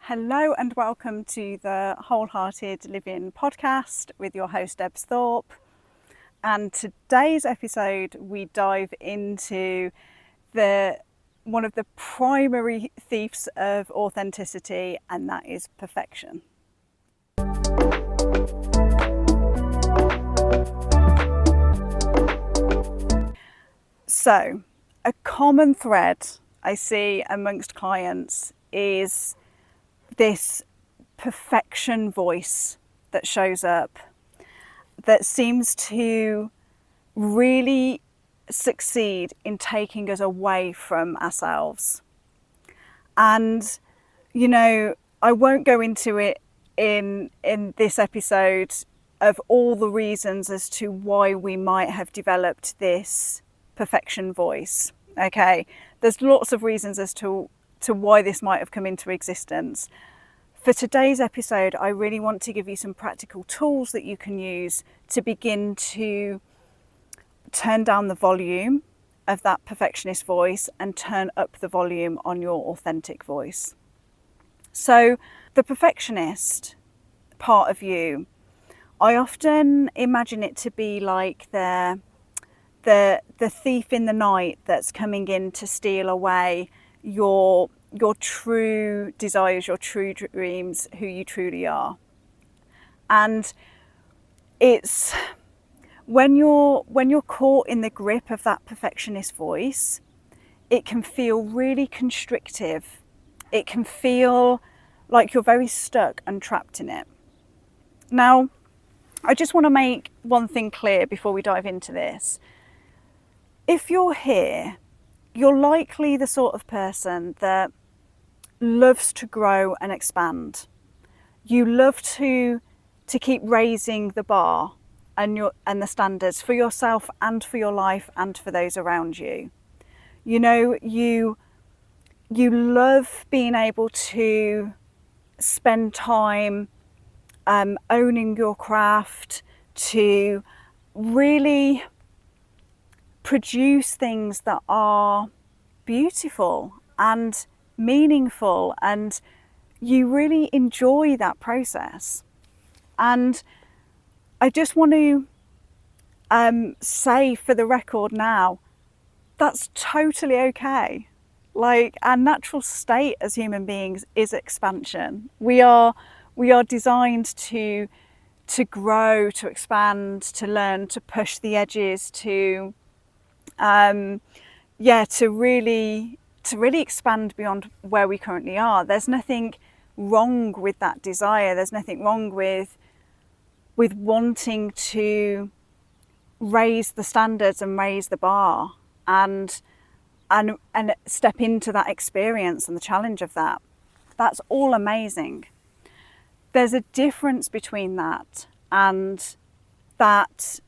Hello and welcome to the WholeHearted Living podcast with your host Ep05. And today's episode we dive into one of the primary thieves of authenticity, and that is perfection. So, a common thread I see amongst clients is this perfection voice that shows up that seems to really succeed in taking us away from ourselves. And, I won't go into it in this episode of all the reasons as to why we might have developed this perfection voice. Okay, there's lots of reasons as to why this might have come into existence. For today's episode, I really want to give you some practical tools that you can use to begin to turn down the volume of that perfectionist voice and turn up the volume on your authentic voice. So the perfectionist part of you, I often imagine it to be like the thief in the night that's coming in to steal away your true desires, your true dreams, who you truly are. And it's when you're caught in the grip of that perfectionist voice, it can feel really constrictive. It can feel like you're very stuck and trapped in it. Now, I just want to make one thing clear before we dive into this. If you're here, you're likely the sort of person that loves to grow and expand. You love to keep raising the bar and the standards for yourself and for your life and for those around you. You love being able to spend time owning your craft, to really produce things that are beautiful and meaningful, and you really enjoy that process. And I just want to say for the record now, that's totally okay. Like, our natural state as human beings is expansion. We are designed to grow, to expand, to learn, to push the edges, to really expand beyond where we currently are. There's nothing wrong with that desire. There's nothing wrong with wanting to raise the standards and raise the bar and step into that experience and the challenge of that. That's all amazing. There's a difference between that and that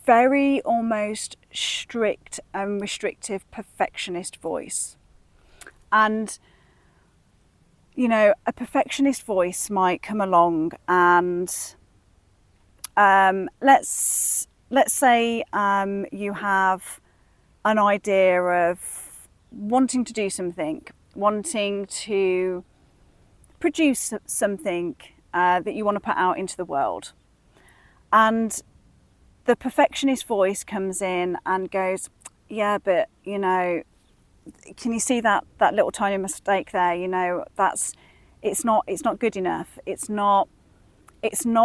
very almost strict and restrictive perfectionist voice. And a perfectionist voice might come along and let's say you have an idea of wanting to do something, wanting to produce something that you want to put out into the world, and the perfectionist voice comes in and goes, yeah, but can you see that little tiny mistake there? It's not good enough. It's not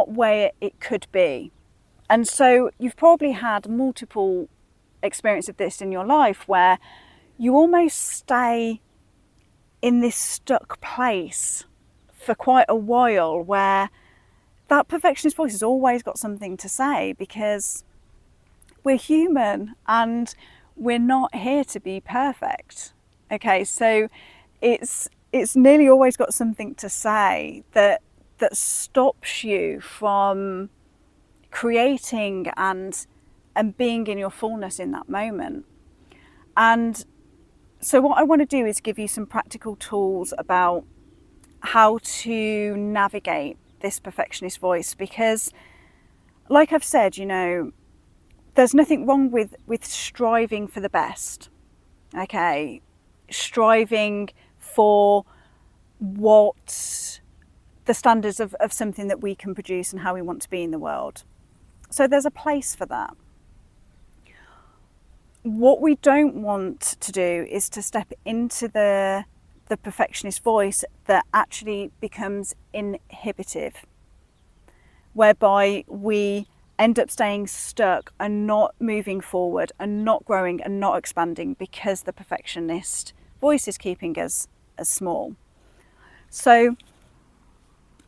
where it could be. And so you've probably had multiple experiences of this in your life where you almost stay in this stuck place for quite a while, where that perfectionist voice has always got something to say, because we're human and we're not here to be perfect. Okay, so it's nearly always got something to say that stops you from creating and being in your fullness in that moment. And so what I want to do is give you some practical tools about how to navigate this perfectionist voice, because like I've said, there's nothing wrong with striving for the best. Okay, striving for what the standards of something that we can produce and how we want to be in the world. So there's a place for that. What we don't want to do is to step into the perfectionist voice that actually becomes inhibitive, whereby we end up staying stuck and not moving forward and not growing and not expanding because the perfectionist voice is keeping us as small. So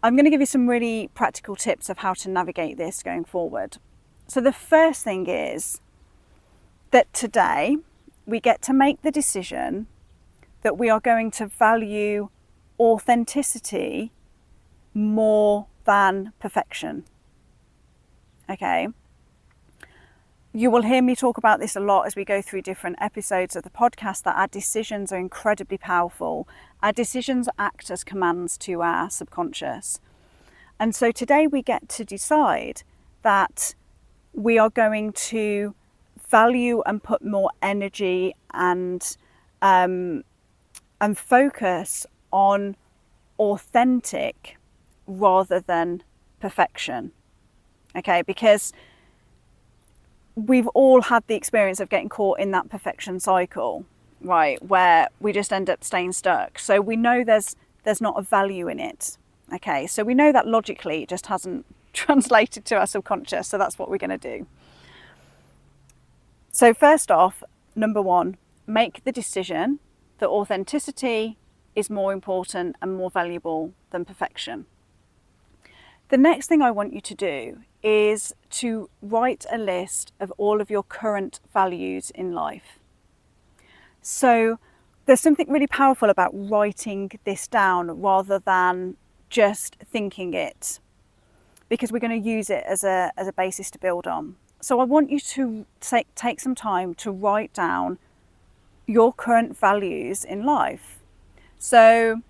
I'm going to give you some really practical tips of how to navigate this going forward. So the first thing is that today we get to make the decision that we are going to value authenticity more than perfection. Okay? You will hear me talk about this a lot as we go through different episodes of the podcast, that our decisions are incredibly powerful. Our decisions act as commands to our subconscious. And so today we get to decide that we are going to value and put more energy and focus on authentic rather than perfection. Okay, because we've all had the experience of getting caught in that perfection cycle, right, where we just end up staying stuck. So we know there's not a value in it. Okay, so we know that logically it just hasn't translated to our subconscious, so that's what we're going to do. So first off, number one, make the decision that authenticity is more important and more valuable than perfection. The next thing I want you to do is to write a list of all of your current values in life. So there's something really powerful about writing this down rather than just thinking it, because we're going to use it as a basis to build on. So I want you to take some time to write down your current values in life. So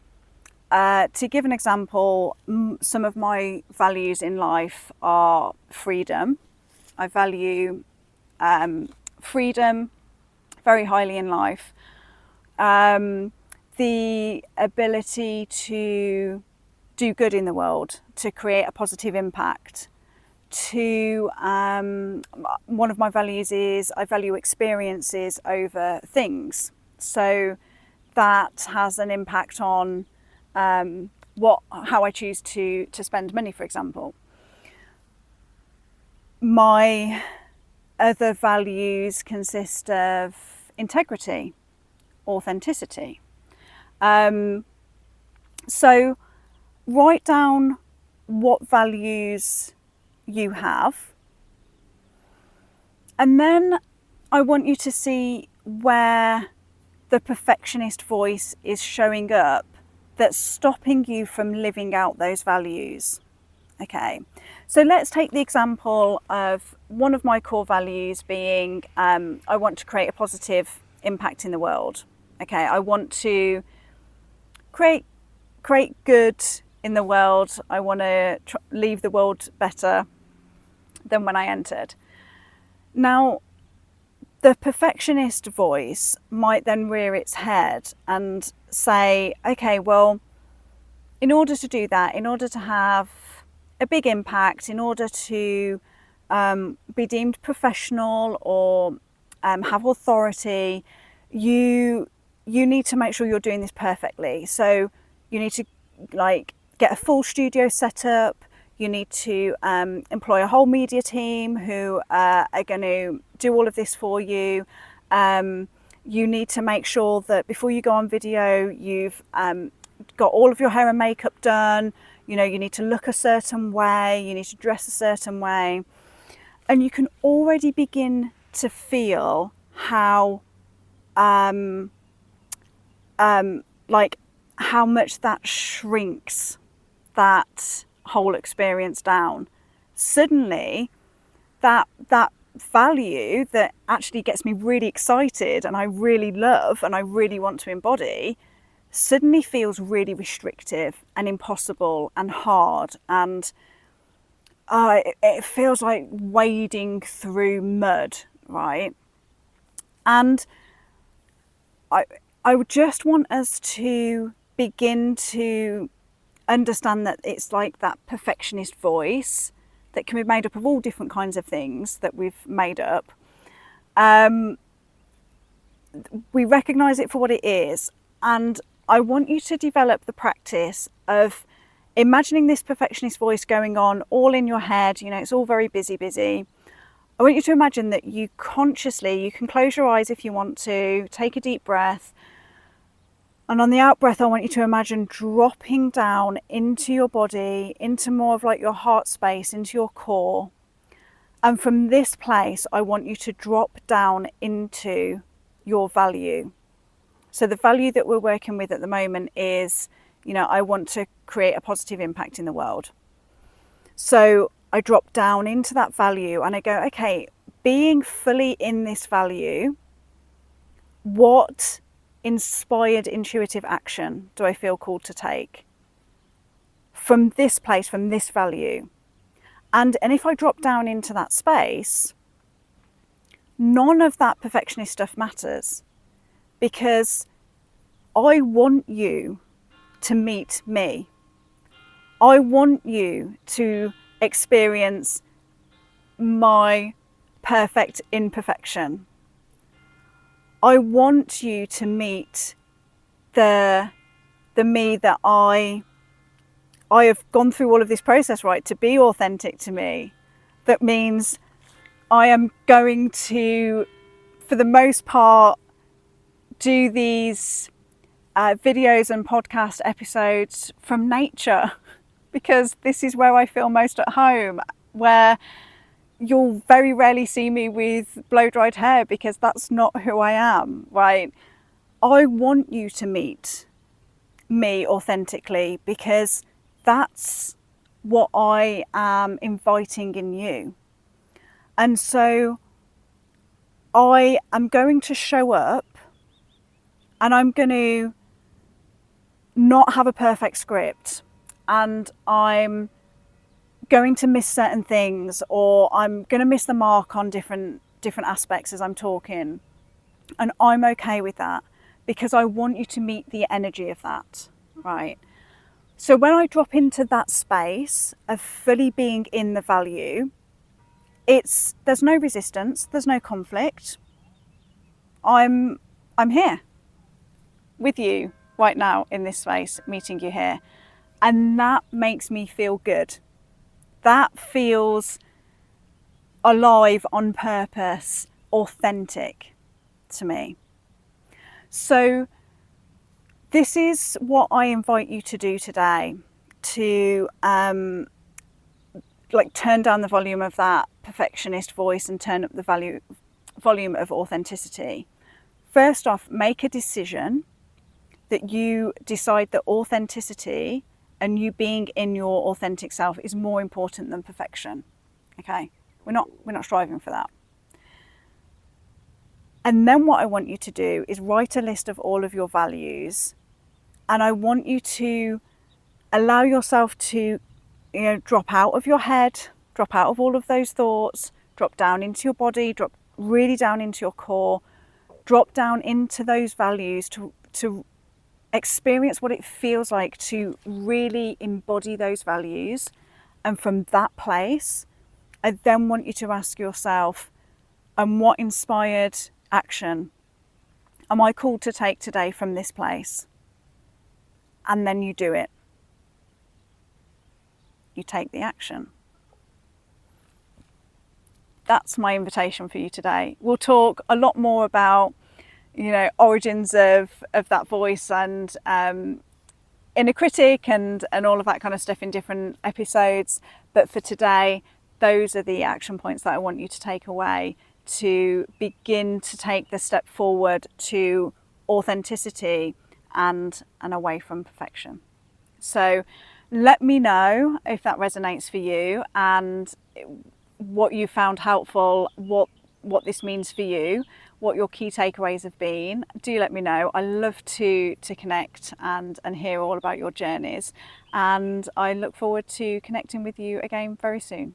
to give an example, some of my values in life are freedom. I value freedom very highly in life. The ability to do good in the world, to create a positive impact. One of my values is I value experiences over things. So that has an impact on how I choose to spend money, for example. My other values consist of integrity, authenticity. So write down what values you have, and then I want you to see where the perfectionist voice is showing up that's stopping you from living out those values. Okay, so let's take the example of one of my core values being I want to create a positive impact in the world. Okay, I want to create good in the world. I want to leave the world better than when I entered. Now, the perfectionist voice might then rear its head and say, okay, well, in order to do that, in order to have a big impact, in order to be deemed professional or have authority, you need to make sure you're doing this perfectly. So you need to get a full studio set up. You need to employ a whole media team who are going to do all of this for you. You need to make sure that before you go on video, you've got all of your hair and makeup done. You know, you need to look a certain way. You need to dress a certain way. And you can already begin to feel how how much that shrinks that whole experience down. Suddenly that value that actually gets me really excited and I really love and I really want to embody suddenly feels really restrictive and impossible and hard, and it feels like wading through mud, right? And I would just want us to begin to understand that it's like that perfectionist voice that can be made up of all different kinds of things that we've made up. We recognize it for what it is, and I want you to develop the practice of imagining this perfectionist voice going on all in your head. You know, it's all very busy. I want you to imagine that you consciously, you can close your eyes if you want to, take a deep breath, and on the out breath I want you to imagine dropping down into your body, into more of like your heart space, into your core. And from this place I want you to drop down into your value. So the value that we're working with at the moment is, you know, I want to create a positive impact in the world. So I drop down into that value and I go, okay, being fully in this value, what inspired intuitive action do I feel called to take from this place, from this value? And if I drop down into that space, none of that perfectionist stuff matters, because I want you to meet me. I want you to experience my perfect imperfection. I want you to meet the me that I have gone through all of this process, right, to be authentic to me. That means I am going to, for the most part, do these videos and podcast episodes from nature, because this is where I feel most at home, where you'll very rarely see me with blow-dried hair, because that's not who I am, right? I want you to meet me authentically, because that's what I am inviting in you. And so I am going to show up, and I'm going to not have a perfect script, and I'm going to miss certain things, or I'm going to miss the mark on different aspects as I'm talking. And I'm okay with that, because I want you to meet the energy of that, right? So when I drop into that space of fully being in the value, there's no resistance, there's no conflict. I'm here with you right now in this space, meeting you here. And that makes me feel good. That feels alive, on purpose, authentic to me. So this is what I invite you to do today, to turn down the volume of that perfectionist voice and turn up the volume of authenticity. First off, make a decision that you decide that authenticity and you being in your authentic self is more important than perfection. Okay, we're not striving for that. And then what I want you to do is write a list of all of your values, and I want you to allow yourself to, drop out of your head, drop out of all of those thoughts, drop down into your body, drop really down into your core, drop down into those values to experience what it feels like to really embody those values. And from that place, I then want you to ask yourself, and what inspired action am I called to take today from this place? And then you do it. You take the action. That's my invitation for you today. We'll talk a lot more about, origins of that voice and inner critic and all of that kind of stuff in different episodes. But for today, those are the action points that I want you to take away to begin to take the step forward to authenticity and away from perfection. So let me know if that resonates for you and what you found helpful, what this means for you, what your key takeaways have been. Do let me know. I love to connect and hear all about your journeys, and I look forward to connecting with you again very soon.